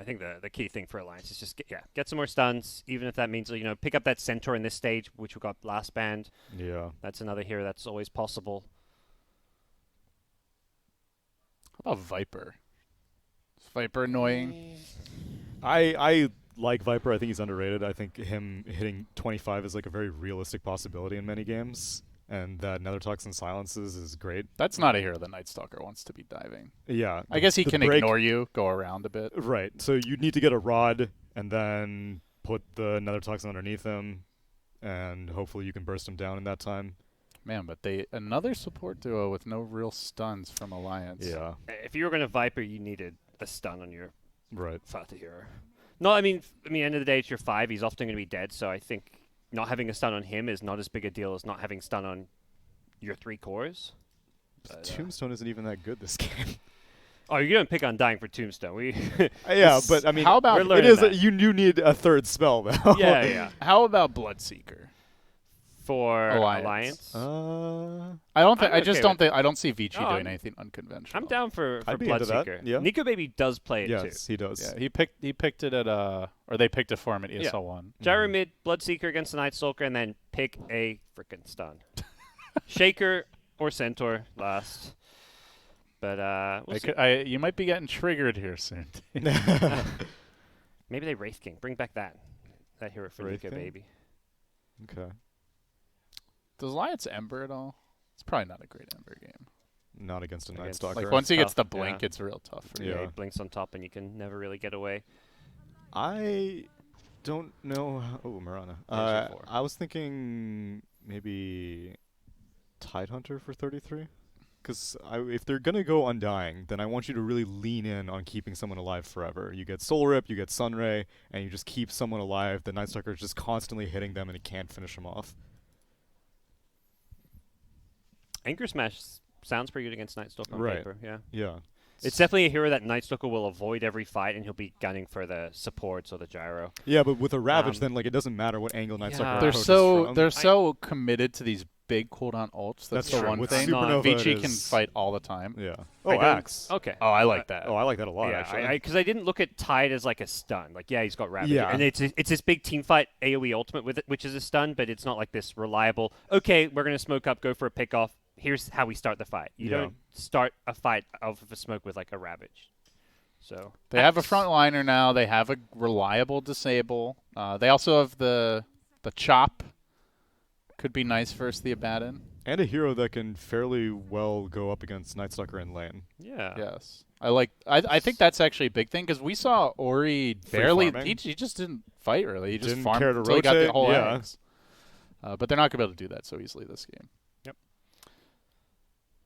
I think the key thing for Alliance is just get some more stuns, even if that means pick up that Centaur in this stage, which we got last band. Yeah. That's another hero that's always possible. How about Viper? Is Viper annoying? I like Viper. I think he's underrated. I think him hitting 25 is like a very realistic possibility in many games, and that Nether Toxin silences is great. That's not a hero that Night Stalker wants to be diving. Yeah. I guess he can ignore you, go around a bit. Right. So you need to get a rod and then put the Nether Toxin underneath him, and hopefully you can burst him down in that time. Man, but another support duo with no real stuns from Alliance. Yeah. If you were going to Viper, you needed a stun on your Fata hero. No, I mean, end of the day, it's your 5. He's often going to be dead, so I think not having a stun on him is not as big a deal as not having stun on your 3 cores. But, Tombstone isn't even that good this game. Oh, you're going to pick on dying for Tombstone. Yeah, but I mean, how about it is you need a third spell though. Yeah. How about Bloodseeker? For Alliance? I don't think. I just don't think. I don't see Vici doing anything unconventional. I'm down for Bloodseeker. Yeah. Nico Baby does play it too. Yes, he does. Yeah, he picked it at or they picked it for him at ESL 1. Gyro mid, Bloodseeker against the Night Stalker, and then pick a freaking stun. Shaker or Centaur last. But you might be getting triggered here soon. Maybe they Wraith King. Bring back that hero for Wraith Nico King? Baby. Okay. Does Alliance Ember at all? It's probably not a great Ember game. Not against a Night Stalker. Like once he gets the tough, blink, it's real tough. For He blinks on top, and you can never really get away. I don't know. Oh, Mirana. I was thinking maybe Tidehunter for 33. Because if they're going to go Undying, then I want you to really lean in on keeping someone alive forever. You get Soul Rip, you get Sunray, and you just keep someone alive. The Night Stalker is just constantly hitting them, and it can't finish them off. Anchor Smash sounds pretty good against Night Stalker on paper. Yeah. It's definitely a hero that Night Stalker will avoid every fight, and he'll be gunning for the supports or the gyro. Yeah, but with a Ravage, then it doesn't matter what angle Night Stalker approaches from. They're so committed to these big cooldown ults. That's the one thing. Vici can fight all the time. Yeah. Oh, Axe. Okay. Oh, I like that. Oh, I like that a lot, actually. Because I didn't look at Tide as like a stun. Like, yeah, he's got Ravage. Yeah. And it's this big team fight AoE ultimate with it, which is a stun, but it's not like this reliable, okay, we're going to smoke up, go for a pick off. Here's how we start the fight. You don't start a fight off of a smoke with like a Ravage. So they have a frontliner now. They have a reliable disable. They also have the chop. Could be nice versus the Abaddon. And a hero that can fairly well go up against Night Stalker in lane. Yeah. Yes. I think that's actually a big thing because we saw Ori barely. He just didn't fight really. He just didn't farmed care to until he got rotate, the whole eggs. But they're not going to be able to do that so easily this game. Yep.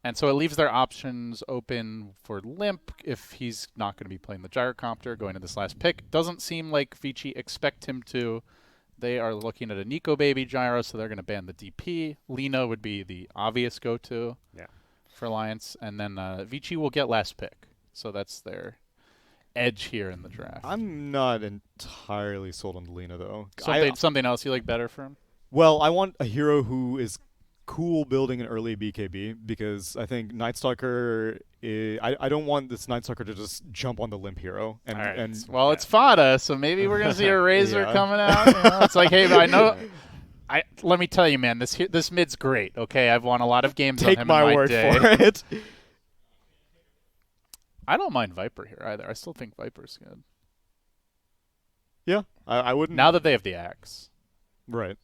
And so it leaves their options open for Limp if he's not going to be playing the Gyrocopter going to this last pick. Doesn't seem like Vici expect him to. They are looking at a Nico Baby Gyro, so they're going to ban the DP. Lina would be the obvious go-to for Alliance. And then Vici will get last pick. So that's their edge here in the draft. I'm not entirely sold on Lina, though. Something else you like better for him? Well, I want a hero who is cool building an early BKB because I think Night Stalker I don't want this Night Stalker to just jump on the Limp hero. It's Fada, so maybe we're gonna see a Razor coming out. You know? It's like, hey, I know. Let me tell you, man, this mid's great. Okay, I've won a lot of games on him in my word day. for it. I don't mind Viper here either. I still think Viper's good. Yeah, I wouldn't. Now that they have the axe. Right.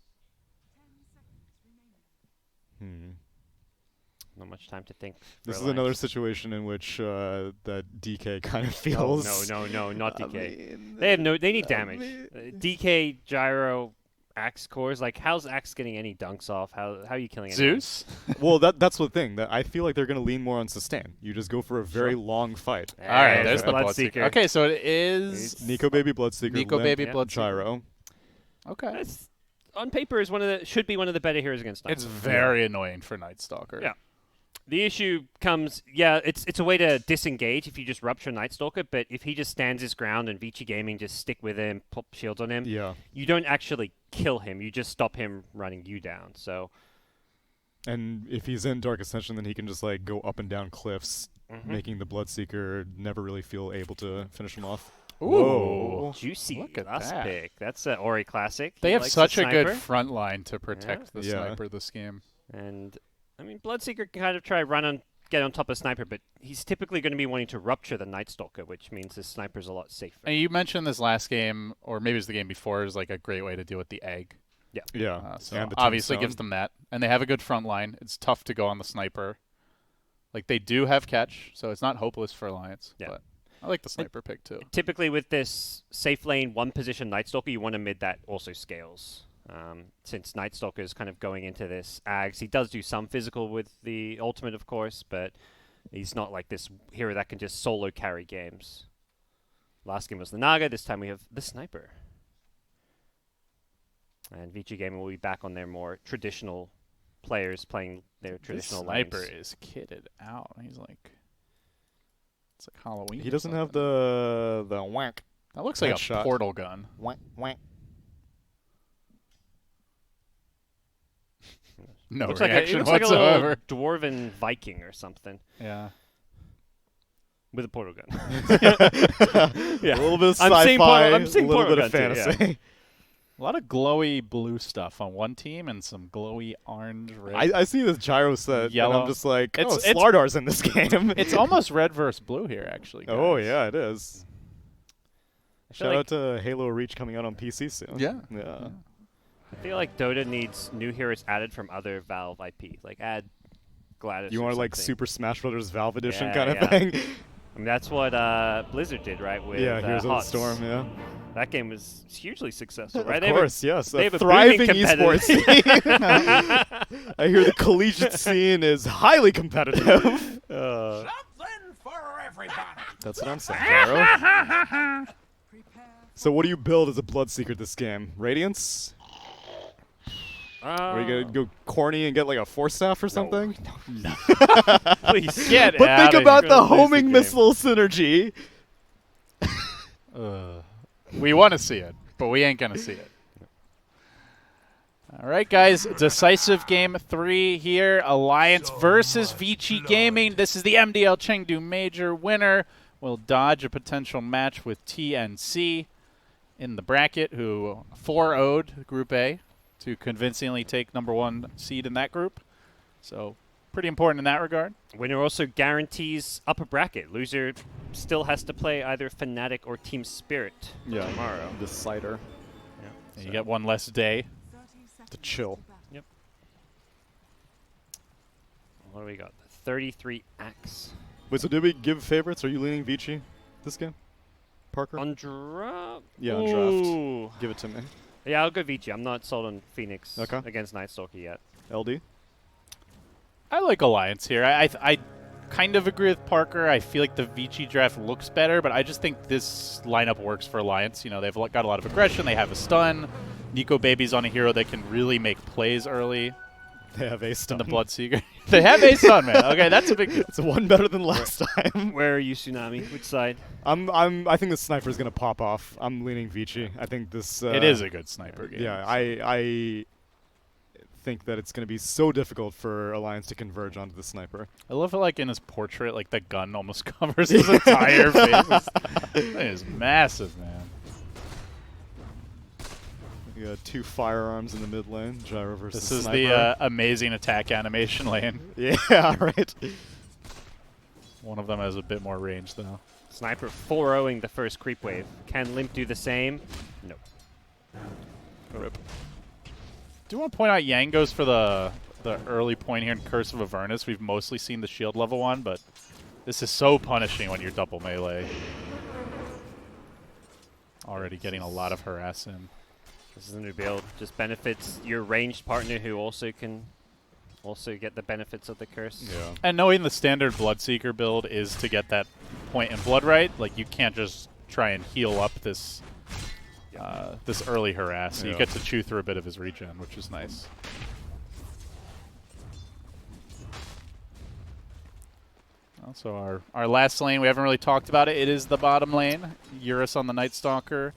Not much time to think. This is another situation in which that DK kind of feels. No, not DK. They need damage. DK, Gyro, Axe cores. Like, how's Axe getting any dunks off? How are you killing Zeus? Well, that's the thing. That I feel like they're going to lean more on sustain. You just go for a very long fight. All right, there's the Bloodseeker. Okay, so it is Nico Baby Bloodseeker. Nico Baby Bloodseeker. Gyro. Okay. That's, on paper, should be one of the better heroes against Night. It's very annoying for Night Stalker. Yeah. The issue comes, it's a way to disengage if you just rupture Night Stalker, but if he just stands his ground and Vici Gaming just stick with him, pop shields on him, you don't actually kill him. You just stop him running you down. So, and if he's in Dark Ascension, then he can just like go up and down cliffs, making the Bloodseeker never really feel able to finish him off. Ooh. Juicy. Look at last that. pick. That's an Ori classic. They He have likes such the a good sniper. front line to protect the sniper this game. And, I mean, Bloodseeker can kind of try get on top of Sniper, but he's typically going to be wanting to rupture the Night Stalker, which means his Sniper's a lot safer. And you mentioned this last game, or maybe it was the game before, is like a great way to deal with the egg. Yeah. Yeah. So and the obviously tombstone. gives them that. And they have a good front line. It's tough to go on the Sniper. Like, they do have catch, so it's not hopeless for Alliance. Yeah. But I like the Sniper pick, too. Typically with this safe lane, one position Night Stalker, you want a mid that also scales. Since Night Stalker is kind of going into this Ags, he does do some physical with the ultimate, of course, but he's not like this hero that can just solo carry games. Last game was the Naga, this time we have the Sniper. And Vici Gaming will be back on their more traditional players playing their traditional Sniper lanes. is kitted out. He's like, it's like Halloween. He doesn't have the whack. That looks like a headshot. portal gun. Whack, whack. No Looks reaction like a whatsoever. little dwarven Viking or something Yeah. with a portal gun. Yeah. A little bit of I'm sci-fi, seeing portal- I'm seeing a little portal bit of gun too, fantasy. A lot of glowy blue stuff on one team and some glowy orange red. I see this gyro set, Yellow. and I'm just like, It's- oh, Slardar's in this game. It's almost red versus blue here, actually. Guys. Oh, yeah, it is. I feel Shout like- out to Halo Reach coming out on PC soon. Yeah. Yeah. I feel like Dota needs new heroes added from other Valve IP. Like add Gladys. You or want like something. Super Smash Brothers Valve Edition Yeah, kind of yeah. thing? I mean, that's what Blizzard did, right? With Yeah, Heroes of the HOTS. Storm, yeah. That game was hugely successful, Of right? course, yes. they A have a thriving booming esports scene. I hear the collegiate scene is highly competitive. Something for everybody. That's what I'm saying, Gyro. So what do you build as a Bloodseeker this game? Radiance? Are you gonna go corny and get like a Force Staff or something? Please Get But out think of about here. the You're gonna lose the homing game. missile synergy. We want to see it, but we ain't going to see it. All right, guys. Decisive game 3 here. Alliance versus Vici Gaming. This is the MDL Chengdu Major. Winner will dodge a potential match with TNC in the bracket, who 4-0'd Group A to convincingly take #1 seed in that group. So pretty important in that regard. Winner also guarantees upper bracket. Loser still has to play either Fnatic or Team Spirit tomorrow. The cider And you get one less day. to chill. What do we got? 33 Axe. Wait, so did we give favorites? Are you leaning Vici this game? Parker? On draft? Yeah, on draft. Ooh. Give it to me. Yeah, I'll go Vici. I'm not sold on Phoenix Okay. against Night Stalker yet. LD? I like Alliance here. I kind of agree with Parker. I feel like the Vici draft looks better, but I just think this lineup works for Alliance. You know, they've got a lot of aggression. They have a stun. Nico Baby's on a hero that can really make plays early. They have a stun. And the Bloodseeker. They have a stun, man. Okay, that's a big deal. It's one better than last time. Where are you, Tsunami? Which side? I think the sniper's gonna pop off. I'm leaning Vici. I think this. It is a good sniper game. Yeah, I think that it's gonna be so difficult for Alliance to converge onto the sniper. I love it, like in his portrait, like the gun almost covers his entire face. That is massive, man. We got 2 firearms in the mid lane. Gyro versus This is sniper. the amazing attack animation lane. Yeah, right. One of them has a bit more range, though. Sniper 4-0ing the first creep wave. Can Limp do the same? No. Rip. Do you want to point out Yang goes for the early point here in Curse of Avernus? We've mostly seen the shield level one, but this is so punishing when you're double melee. Already getting a lot of harass in. This is a new build. Just benefits your ranged partner who also can get the benefits of the curse. Yeah. And knowing the standard Bloodseeker build is to get that point in blood right, like you can't just try and heal up this this early harass. So you Yeah. get to chew through a bit of his regen, which is nice. Also, our last lane, we haven't really talked about it. It is the bottom lane. Eurus on the Night Stalker.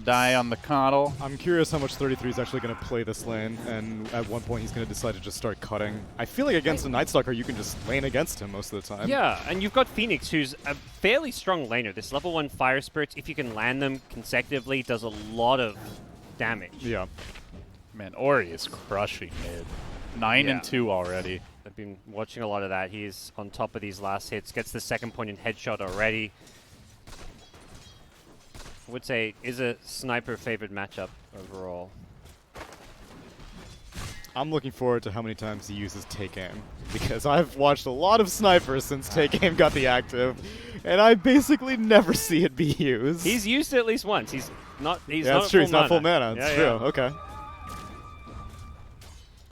Die on the Coddle. I'm curious how much 33 is actually going to play this lane, and at one point he's going to decide to just start cutting. I feel like against a Night Stalker, you can just lane against him most of the time. Yeah, and you've got Phoenix, who's a fairly strong laner. This level 1 Fire Spirits, if you can land them consecutively, does a lot of damage. Yeah. Man, Ori is crushing mid. 9 and 2 already. I've been watching a lot of that. He's on top of these last hits, gets the second point in headshot already. I would say is a sniper favored matchup overall. I'm looking forward to how many times he uses take aim, because I've watched a lot of snipers since take aim got the active, and I basically never see it be used. He's used it at least once. He's not. He's yeah, not that's true. He's mana. not full mana. That's true. Okay.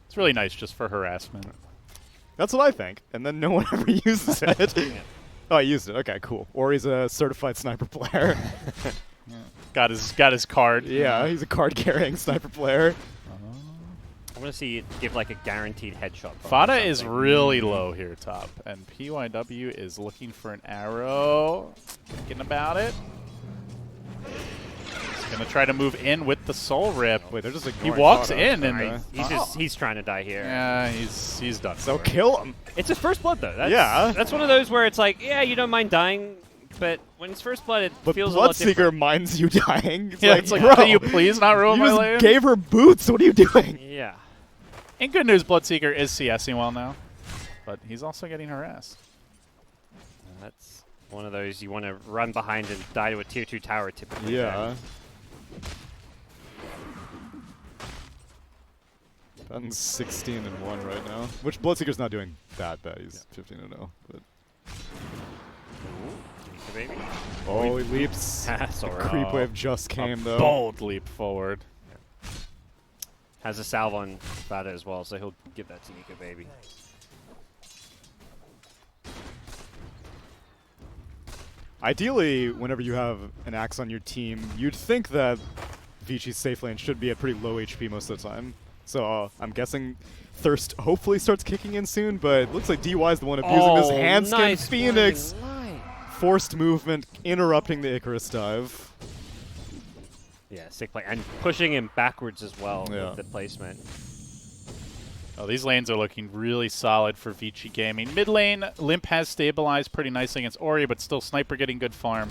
It's really nice just for harassment. That's what I think. And then no one ever uses it. Oh, I used it. Okay, cool. Or he's a certified sniper player. Got his card. Yeah, he's a card-carrying sniper player. I want to see it give like a guaranteed headshot. Fada is really low here top, and PYW is looking for an arrow. Thinking about it. He's gonna try to move in with the soul rip. Wait, they're just He walks in and He's trying to die here. yeah, he's done. So for. kill him. It's his first blood though. That's, Yeah. That's one of those where it's like, yeah, you don't mind dying, but when it's first blood, it But feels a lot Bloodseeker different. minds you dying. It's Yeah, like, it's like, bro, can you please not ruin you my just lane? gave her boots. What are you doing? Yeah. In good news, Bloodseeker is CSing well now, but he's also getting harassed. That's one of those you want to run behind and die to a tier 2 tower typically. Yeah. Dun's 16 and 1 right now, which Bloodseeker's not doing that bad. He's 15 and 0. But Baby. oh, he leaps. Sorry. Creep wave just came though. Bold leap forward. Has a salve on Fada as well, so he'll give that to Nico Baby. Ideally, whenever you have an axe on your team, you'd think that Vici's safe lane should be at pretty low HP most of the time. So I'm guessing Thirst hopefully starts kicking in soon, but it looks like DY is the one abusing this hand skin nice Phoenix. line. Forced movement, interrupting the Icarus dive. Yeah, sick play. And pushing him backwards as well Yeah. with the placement. Oh, these lanes are looking really solid for Vici Gaming. Mid lane, Limp has stabilized pretty nicely against Ori, but still Sniper getting good farm.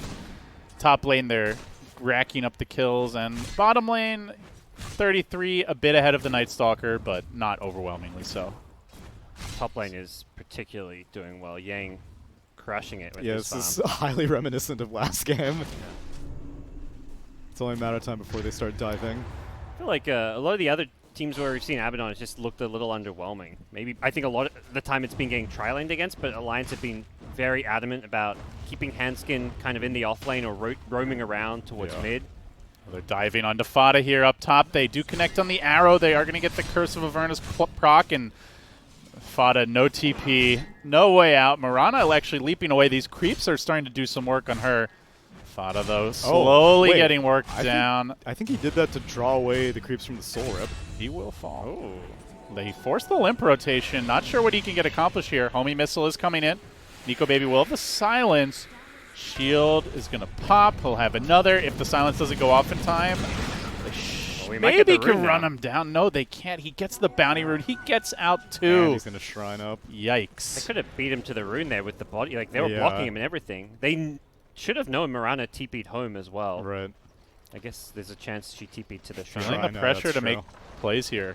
Top lane, they're racking up the kills. And bottom lane, 33, a bit ahead of the Night Stalker, but not overwhelmingly so. Top lane is particularly doing well. Yang crushing it with Yeah, his this farm. is highly reminiscent of last game. It's only a matter of time before they start diving. I feel like a lot of the other teams where we've seen Abaddon has just looked a little underwhelming. Maybe I think a lot of the time it's been getting tri-laned against, but Alliance have been very adamant about keeping Handskin kind of in the off lane or roaming around towards mid. Well, they're diving onto Fada here up top. They do connect on the arrow. They are going to get the Curse of Avernus proc, and Fada, no TP, no way out. Mirana actually leaping away. These creeps are starting to do some work on her. Fada, though, slowly getting worked down. I think he did that to draw away the creeps from the Soul Rip. He will fall. Oh. They forced the Limp rotation. Not sure what he can get accomplished here. Homie Missile is coming in. Nico Baby will have the silence. Shield is going to pop. He'll have another. If the silence doesn't go off in time, they maybe can run him down. No, they can't. He gets the bounty rune. He gets out too. And he's going to shrine up. Yikes. They could have beat him to the rune there with the body. Like, they were blocking him and everything. They should have known Mirana TP'd home as well. Right. I guess there's a chance she TP'd to the shrine. Feeling the pressure to make plays here.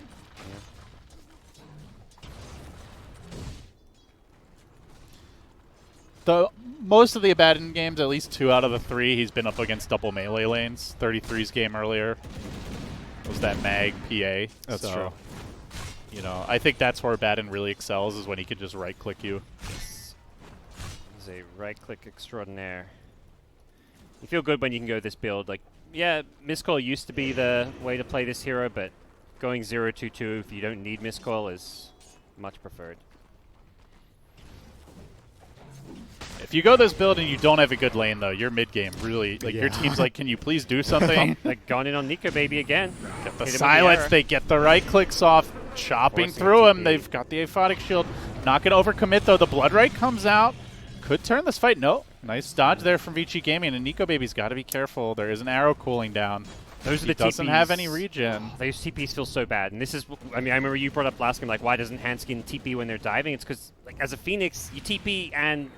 Most of the Abaddon games, at least 2 out of the 3, he's been up against double melee lanes. 33's game earlier was that Mag PA. That's true. You know, I think that's where Abaddon really excels, is when he can just right-click you. Yes. He's a right-click extraordinaire. You feel good when you can go this build. Like, yeah, Miscall used to be the way to play this hero, but going 0-2-2 if you don't need Miscall is much preferred. If you go this build and you don't have a good lane, though, your mid-game really, like, your team's like, can you please do something? Like, gone in on Nico Baby again. Get the silence, they get the right clicks off, chopping through him. They've got the aphotic shield. Not going to overcommit, though. The Blood Right comes out. Could turn this fight. No. Nice dodge there from Vici Gaming, and Nico Baby's got to be careful. There is an arrow cooling down. Those are he the doesn't TPs. have any regen. Those TPs feel so bad. And this is, I mean, I remember you brought up last game, like, why doesn't Handskin TP when they're diving? It's because, like, as a Phoenix, you TP and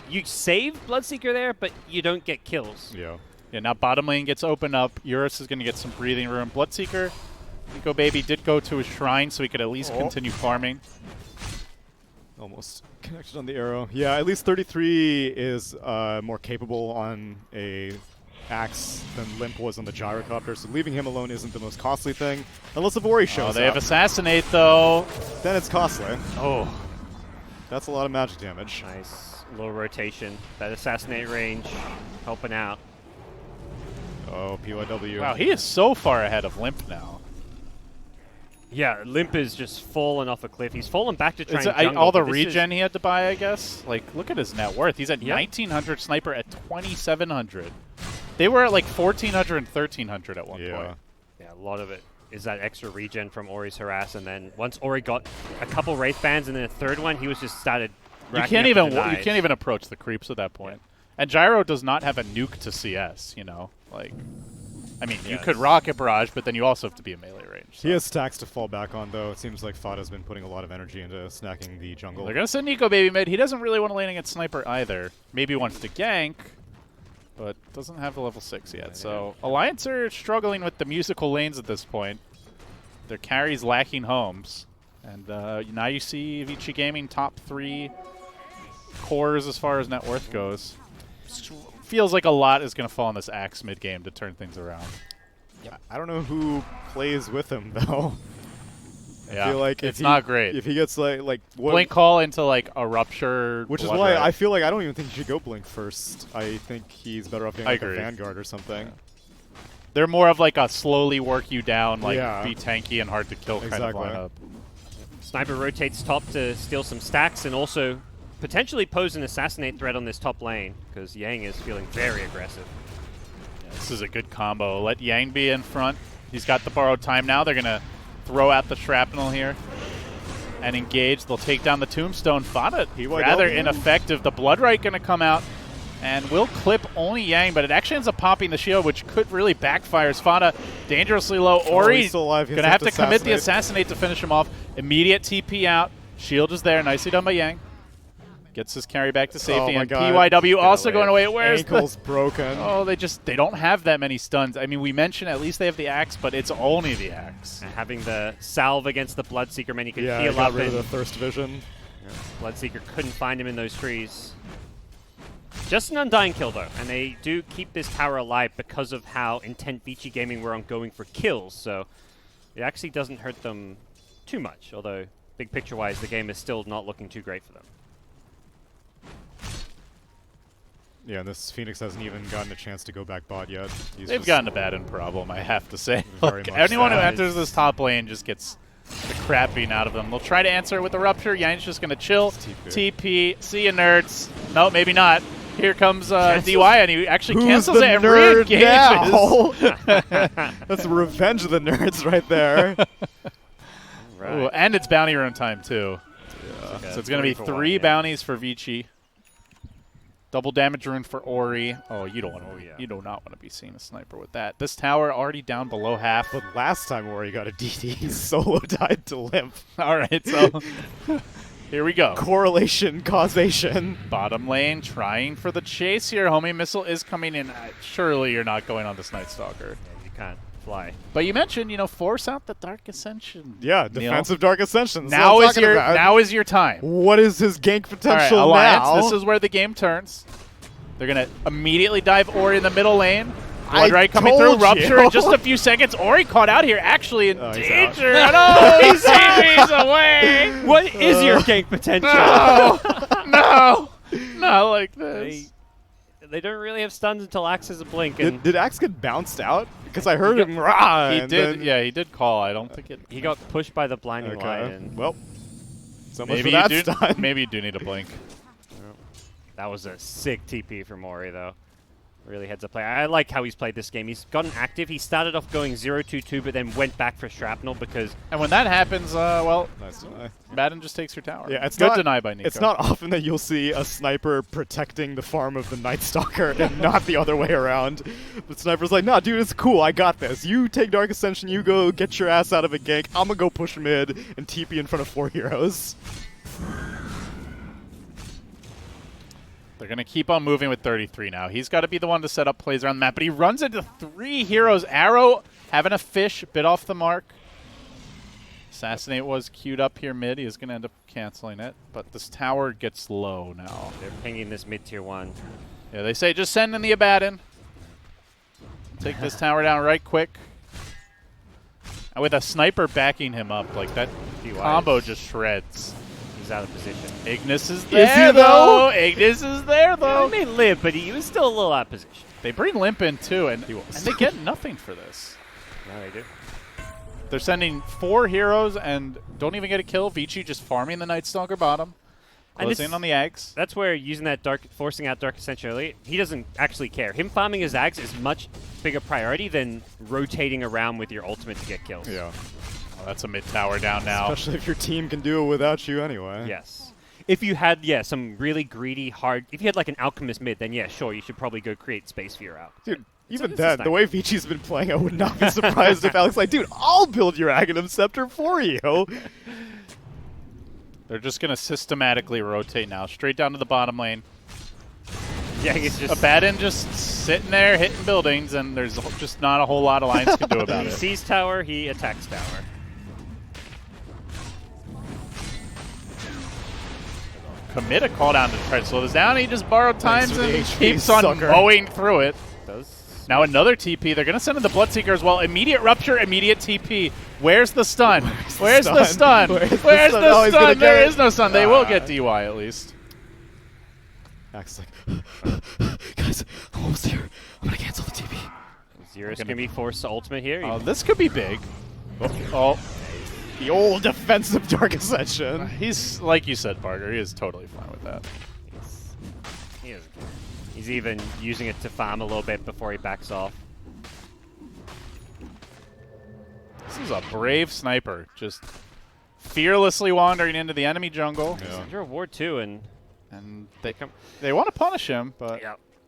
you save Bloodseeker there, but you don't get kills. Yeah. Yeah, now bottom lane gets opened up. Eurus is going to get some breathing room. Bloodseeker, Nico Baby did go to his shrine so he could at least continue farming. Almost connected on the arrow. Yeah, at least 33 is more capable on a axe than Limp was on the gyrocopter, so leaving him alone isn't the most costly thing. Unless Ori shows up. They have Assassinate, though. Then it's costly. Oh. That's a lot of magic damage. Nice little rotation. That Assassinate range helping out. Oh, PYW. Wow, he is so far ahead of Limp now. Yeah, Limp is just fallen off a cliff. He's fallen back to try and jungle. All the regen he had to buy, I guess. Like, look at his net worth. He's at 1,900, Sniper at 2,700. They were at like 1,400 and 1,300 at one point. Yeah, a lot of it is that extra regen from Ori's harass, and then once Ori got a couple Wraith Bands and then a third one, he was just started racking up the denies. You can't even approach the creeps at that point. And Gyro does not have a nuke to CS, you know? Like, I mean, you could Rocket Barrage, but then you also have to be in melee range. So. He has stacks to fall back on, though. It seems like Fada's been putting a lot of energy into snacking the jungle. They're going to send Nico Baby mid. He doesn't really want to lane against Sniper either. Maybe wants to gank, but doesn't have the level 6 yet. So Alliance are struggling with the musical lanes at this point. Their carries lacking homes. And now you see Vici Gaming top 3 cores as far as net worth goes. Feels like a lot is going to fall on this Axe mid-game to turn things around. Yep. I don't know who plays with him, though. Yeah, I feel like it's not great. If he gets like Blink call into like a Rupture, which is why I feel like I don't even think he should go Blink first. I think he's better off getting like a Vanguard or something. Yeah. They're more of like a slowly work you down, like be tanky and hard to kill kind of lineup. Sniper rotates top to steal some stacks and also potentially pose an Assassinate threat on this top lane because Yang is feeling very aggressive. Yeah, this is a good combo. Let Yang be in front. He's got the borrowed time now. They're going to throw out the Shrapnel here and engage. They'll take down the Tombstone. Fada rather ineffective. The Bloodright going to come out and will clip only Yang, but it actually ends up popping the shield, which could really backfire. Fada dangerously low. Ori going to have to commit the Assassinate to finish him off. Immediate TP out. Shield is there. Nicely done by Yang. Gets his carry back to safety, and PYW also going away. Where's ankle's broken? Oh, they don't have that many stuns. I mean, we mentioned at least they have the axe, but it's only the axe. And having the salve against the Bloodseeker meant he could heal got up. Rid of the Thirst Vision. Bloodseeker couldn't find him in those trees. Just an undying kill though, and they do keep this tower alive because of how intent Vici Gaming were on going for kills. So it actually doesn't hurt them too much. Although big picture-wise, the game is still not looking too great for them. Yeah, and this Phoenix hasn't even gotten a chance to go back bot yet. They've gotten a Baden problem, I have to say. Look, anyone who enters this top lane just gets the crap beaten out of them. They'll try to answer with the Rupture. Yang's just going to chill. TP. See ya, nerds. No, maybe not. Here comes DY, and he actually cancels it and re-engages. That's revenge of the nerds right there. Right. Ooh, and it's bounty run time, too. Yeah. So it's going to be 3 bounties for Vici. Double damage rune for Ori. Oh, you don't want to. You do not want to be seeing a sniper with that. This tower already down below half. But last time Ori got a DD, he solo died to Limp. All right, so here we go. Correlation, causation. Bottom lane trying for the chase here. Homing missile is coming in. Surely you're not going on this Night Stalker. Yeah, you can't fly. But you mentioned, force out the Dark Ascension. Yeah, defensive Dark Ascension. Now is your time. What is his gank potential now? Alliance, this is where the game turns. They're going to immediately dive Ori in the middle lane. Bloodright coming through. Rupture in just a few seconds. Ori caught out here, actually in danger. No, he's TV's away. What is your gank potential? No, not like this. They don't really have stuns until Axe has a blink. And did Axe get bounced out? Because I heard him rah. He did. Yeah, he did call. I don't think it. He got pushed by the blinding light. And well, so much for that stun. Maybe you do need a blink. That was a sick TP from Ori, though. Really heads up play. I like how he's played this game. He's gotten active. He started off going 0-2-2, but then went back for Shrapnel because... And when that happens, well, nice deny. Baden just takes your tower. Yeah, it's good not, deny by Nico. It's not often that you'll see a sniper protecting the farm of the Night Stalker and not the other way around. But Sniper's like, nah, dude, it's cool. I got this. You take Dark Ascension. You go get your ass out of a gank. I'm going to go push mid and TP in front of 4 heroes. They're going to keep on moving with 33 now. He's got to be the one to set up plays around the map, but he runs into 3 heroes. Arrow having a fish, bit off the mark. Assassinate was queued up here mid. He is going to end up canceling it, but this tower gets low now. They're pinging this mid tier 1. Yeah, they say just send in the Abaddon. Take this tower down right quick. And with a sniper backing him up, like that combo just shreds. He's out of position. Ignis is there, though. Ignis is there, though. He may limp, but he was still a little out of position. They bring Limp in, too, and they get nothing for this. No, they do. They're sending 4 heroes and don't even get a kill. Vici just farming the Nightstalker bottom. Closing in on the Ags. That's where using that forcing out Dark Ascension early, he doesn't actually care. Him farming his Ags is much bigger priority than rotating around with your ultimate to get kills. Yeah. Oh, that's a mid tower down now. Especially if your team can do it without you anyway. Yes. If you had, some really greedy, hard... If you had, like, an Alchemist mid, then, yeah, sure, you should probably go create space for your Alch. Dude, even then, the way Vici's been playing, I would not be surprised if Alex like, dude, I'll build your Aghanim Scepter for you. They're just going to systematically rotate now, straight down to the bottom lane. Yeah, he's just... Abaddon just sitting there hitting buildings, and there's just not a whole lot Alliance can do about it. He sees tower, he attacks tower. Commit a call down to try to slow this down. He just borrowed times and keeps on mowing through it. Now another TP. They're going to send in the Bloodseeker as well. Immediate rupture, immediate TP. Where's the stun? Where's the stun? Where's the stun? There is no stun. They will get DY at least. Max is like, guys, I'm almost here. I'm going to cancel the TP. Zero's going to be forced to ultimate here. This could be big. Oh. The old defensive Dark Ascension. He's, like you said, Barger, he is totally fine with that. He's even using it to farm a little bit before he backs off. This is a brave sniper, just fearlessly wandering into the enemy jungle. He's under a ward too, and they want to punish him, but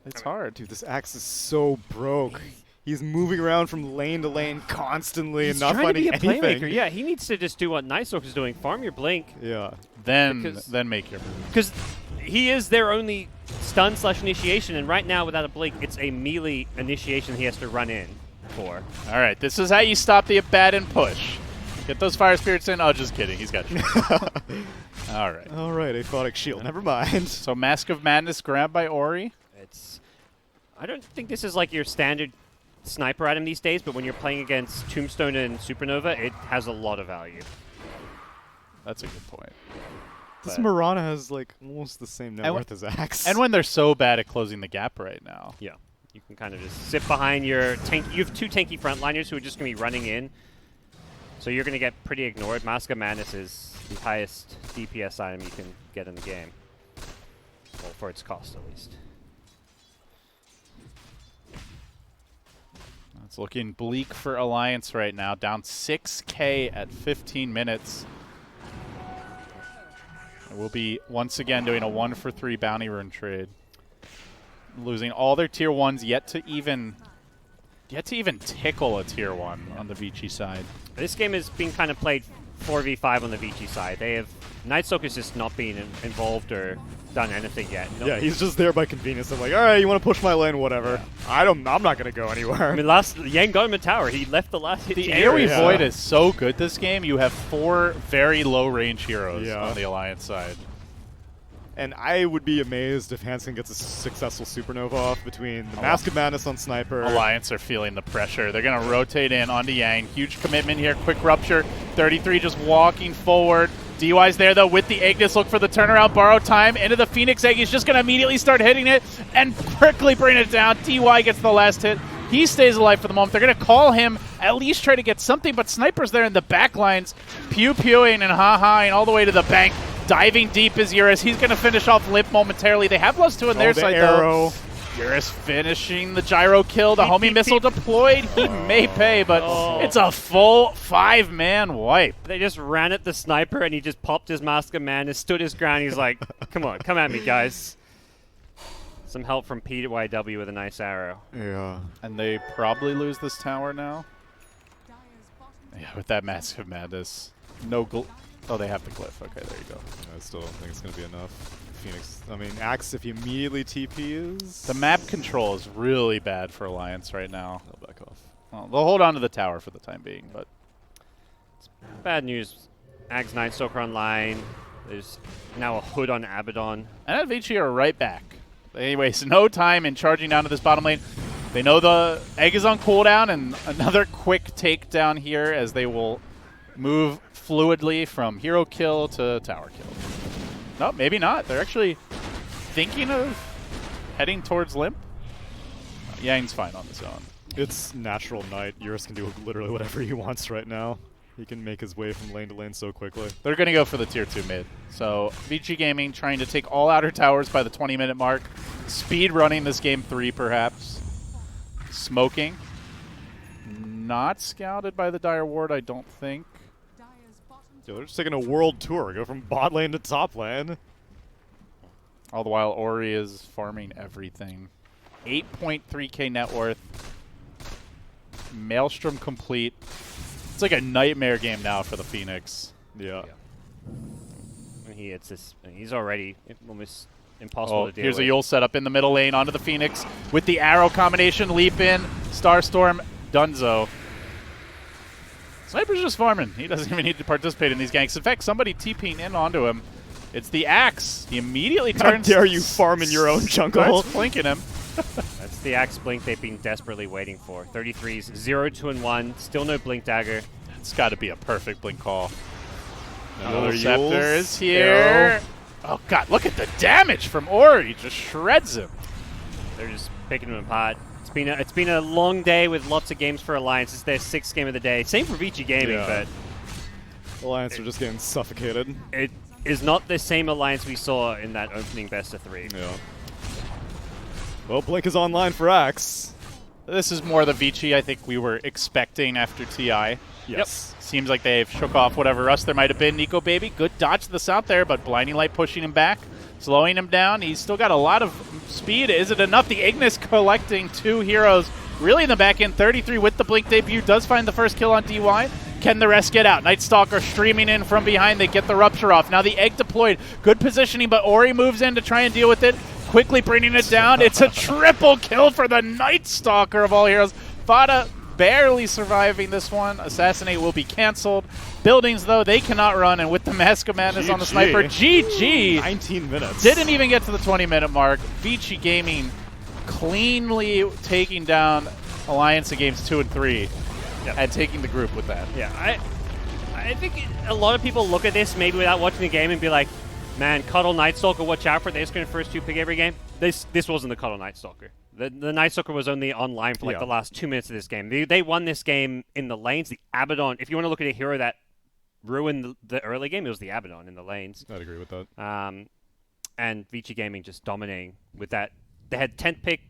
it's hard. Dude, this axe is so broke. He's moving around from lane to lane constantly and not finding anything. He's trying to be a playmaker. Yeah, he needs to just do what Nightstalker's doing. Farm your blink. Yeah. Then make your move. Because he is their only stun/initiation, and right now without a blink, it's a melee initiation he has to run in for. All right, this is how you stop the Abaddon push. Get those Fire Spirits in. Oh, just kidding. He's got you. All right. All right, Aphotic Shield. Never mind. So Mask of Madness grabbed by Ori. I don't think this is like your standard sniper item these days, but when you're playing against Tombstone and Supernova, it has a lot of value. That's a good point. This Mirana has like almost the same net worth as Axe. And when they're so bad at closing the gap right now. Yeah. You can kind of just sit behind your tank. You have 2 tanky frontliners who are just going to be running in. So you're going to get pretty ignored. Mask of Madness is the highest DPS item you can get in the game. Well, for its cost at least. It's looking bleak for Alliance right now. Down 6K at 15 minutes. We'll be once again doing a 1-for-3 bounty rune trade. Losing all their tier 1s, yet to even tickle a tier 1 on the Vici side. This game is being kind of played 4v5 on the Vici side. They have Nightstalker's just not being involved or done anything yet. Yeah, he's just there by convenience. I'm like, all right, you want to push my lane, whatever. Yeah. I'm not gonna go anywhere. I mean, Yang got him a tower. He left the last hit. The AoE Void is so good this game. You have 4 very low range heroes on the Alliance side. And I would be amazed if Hansen gets a successful Supernova off between the Mask of Madness on Sniper. Alliance are feeling the pressure. They're going to rotate in onto Yang. Huge commitment here. Quick rupture. 33 just walking forward. DY's there, though, with the Ignis. Look for the turnaround. Borrow time into the Phoenix Egg. He's just going to immediately start hitting it and quickly bring it down. DY gets the last hit. He stays alive for the moment. They're going to call him, at least try to get something, but Sniper's there in the back lines. Pew-pewing and ha-haing all the way to the bank. Diving deep is Eurus. He's going to finish off Limp momentarily. They have +2 on their side, though. Eurus finishing the gyro kill. The homie missile deployed. He may pay, but it's a full 5-man wipe. They just ran at the Sniper, and he just popped his Mask of Madness, stood his ground. He's like, come on, come at me, guys. Some help from PYW with a nice arrow. Yeah. And they probably lose this tower now. Yeah, with that Mask of Madness. Oh, they have the glyph. Okay, there you go. I still don't think it's going to be enough. Phoenix, I mean, Axe, if he immediately TPs... The map control is really bad for Alliance right now. They'll back off. Well, they'll hold on to the tower for the time being, but... It's bad news. Axe Night Stalker online. There's now a hood on Abaddon. And Vici are right back. They waste no time in charging down to this bottom lane. They know the egg is on cooldown, and another quick takedown here as they will move fluidly from hero kill to tower kill. No, maybe not. They're actually thinking of heading towards Limp. Yang's fine on his own. It's natural night. Eurus can do literally whatever he wants right now. He can make his way from lane to lane so quickly. They're going to go for the tier 2 mid. So Vici Gaming trying to take all outer towers by the 20-minute mark. Speed running this game 3 perhaps. Smoking. Not scouted by the Dire Ward, I don't think. Yo, they're just taking a world tour. Go from bot lane to top lane. All the while Ori is farming everything. 8.3k net worth. Maelstrom complete. It's like a nightmare game now for the Phoenix. Yeah. When he hits this, he's already almost impossible to deal here's with. a Yule setup in the middle lane onto the Phoenix with the arrow combination. Leap in, Starstorm, Dunzo. Sniper's just farming. He doesn't even need to participate in these ganks. In fact, somebody TPing in onto him. It's the Axe. He immediately turns. How dare you farm in your own jungle? Starts flanking him. That's the Axe Blink they've been desperately waiting for. 33s, 0, 2, and 1. Still no Blink Dagger. It's got to be a perfect blink call. Another Scepter Yules. is here. Oh, God. Look at the damage from Ori. Just shreds him. They're just picking him apart. It's been a long day with lots of games for Alliance. It's their 6th game of the day. Same for Vici Gaming, but Alliance are just getting suffocated. it is not the same Alliance we saw in that opening best of 3. Yeah. Well, Blink is online for Axe. This is more the Vici I think we were expecting after TI. Yes. Seems like they've shook off whatever rust there might have been. Nico Baby, good dodge to the south there, but Blinding Light pushing him back, slowing him down. He's still got a lot of speed. Is it enough? The Ignis collecting 2 heroes really in the back end. 33 with the Blink debut. Does find the first kill on DY. Can the rest get out? Night Stalker streaming in from behind. They get the Rupture off. Now the Egg deployed. Good positioning, but Ori moves in to try and deal with it. Quickly bringing it down. It's a triple kill for the Night Stalker of all heroes. Fada barely surviving this one. Assassinate will be canceled. Buildings, though, they cannot run. And with the Mask of Madness on the Sniper, GG. 19 minutes. Didn't even get to the 20-minute mark. Vici Gaming cleanly taking down Alliance in games 2 and 3 and taking the group with that. Yeah, I think a lot of people look at this maybe without watching the game and be like, man, Cuddle Night Stalker, watch out for it. They're just going to first 2 pick every game. This wasn't the Cuddle Night Stalker. The Night Stalker was only online for like the last 2 minutes of this game. They won this game in the lanes. The Abaddon, if you want to look at a hero that ruined the early game, it was the Abaddon in the lanes. I'd agree with that. And Vici Gaming just dominating with that. They had 10th pick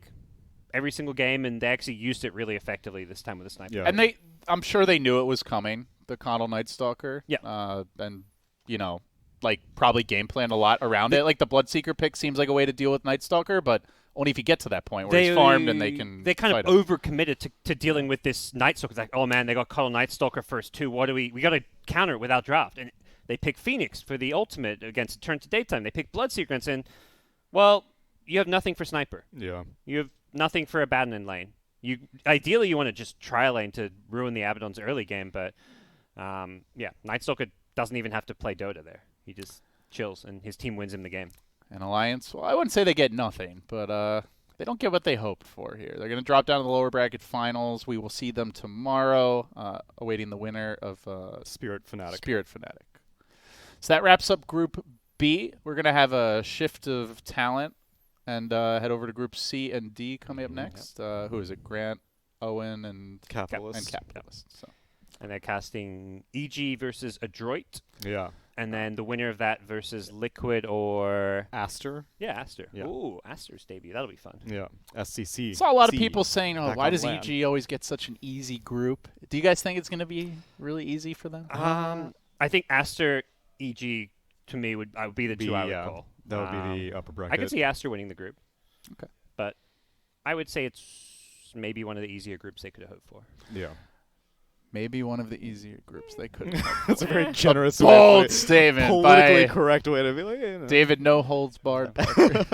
every single game, and they actually used it really effectively this time with the Sniper. Yeah. And I'm sure they knew it was coming, the Cuddle Night Stalker. Yeah. And, you know, like probably game planned a lot around it. Like the Bloodseeker pick seems like a way to deal with Night Stalker, but only if you get to that point where he's farmed and they can. They kind of fight him. overcommitted to dealing with this Night Stalker. It's like, oh man, they got Cuddle Night Stalker first too. What do we got to counter it without draft? And they pick Phoenix for the ultimate against Turn to Daytime. They pick Bloodseeker and well, you have nothing for Sniper. Yeah. You have nothing for Abaddon in lane. Ideally you want to just try lane to ruin the Abaddon's early game, but Night Stalker doesn't even have to play Dota there. He just chills and his team wins him the game. And Alliance, well, I wouldn't say they get nothing, but they don't get what they hoped for here. They're going to drop down to the lower bracket finals. We will see them tomorrow, awaiting the winner of Spirit Fnatic. So that wraps up Group B. We're going to have a shift of talent and head over to Group C and D coming up next. Who is it? Grant, Owen, and Capitalist. So. And they're casting EG versus Adroit. Yeah. And then the winner of that versus Liquid or... Aster. Yeah, Aster. Yeah. Ooh, Aster's debut. That'll be fun. Yeah. SCC. Saw a lot of people saying, oh, Back why on does land. EG always get such an easy group? Do you guys think it's going to be really easy for them? I think Aster, EG, to me, would be the two I would call. That would be the upper bracket. I could see Aster winning the group. Okay. But I would say it's maybe one of the easier groups they could have hoped for. Yeah. Maybe one of the easier groups they could. That's a very generous, bold statement, politically by correct way to be like, you know. David No Holds Barred. Parker.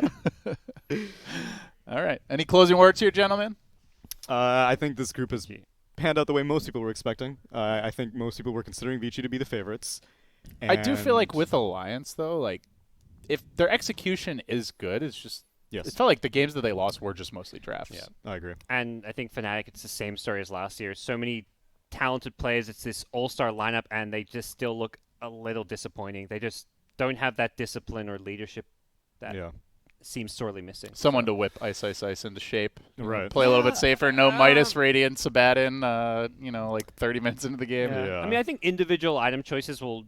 All right. Any closing words here, gentlemen? I think this group has panned out the way most people were expecting. I think most people were considering Vici to be the favorites. I do feel like with Alliance, though, like if their execution is good, it's just it felt like the games that they lost were just mostly drafts. Yeah, I agree. And I think Fnatic, it's the same story as last year. So many talented players. It's this all-star lineup, and they just still look a little disappointing. They just don't have that discipline or leadership that seems sorely missing. Someone to whip Ice into shape. Right. Play a little bit safer. No Midas, Radiant, Sabaton, like 30 minutes into the game. Yeah. I mean, I think individual item choices will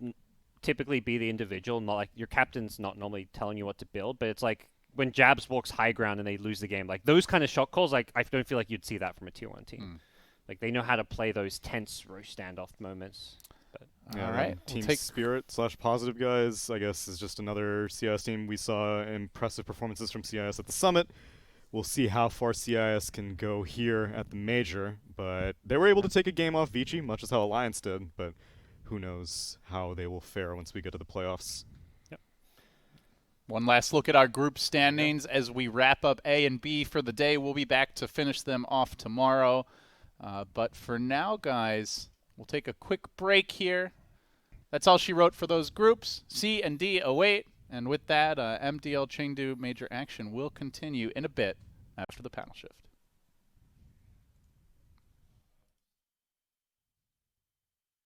typically be the individual. Not like your captain's not normally telling you what to build, but it's like when Jabs walks high ground and they lose the game. Like those kind of shot calls, like I don't feel like you'd see that from a tier 1 team. Like they know how to play those tense roast standoff moments. But all right. Team Spirit / Positive guys, I guess, is just another CIS team. We saw impressive performances from CIS at the Summit. We'll see how far CIS can go here at the Major, but they were able to take a game off Vici, much as how Alliance did, but who knows how they will fare once we get to the playoffs. Yep. One last look at our group standings as we wrap up A and B for the day. We'll be back to finish them off tomorrow. But for now, guys, we'll take a quick break here. That's all she wrote for those groups. C and D await. And with that, MDL Chengdu Major action will continue in a bit after the panel shift.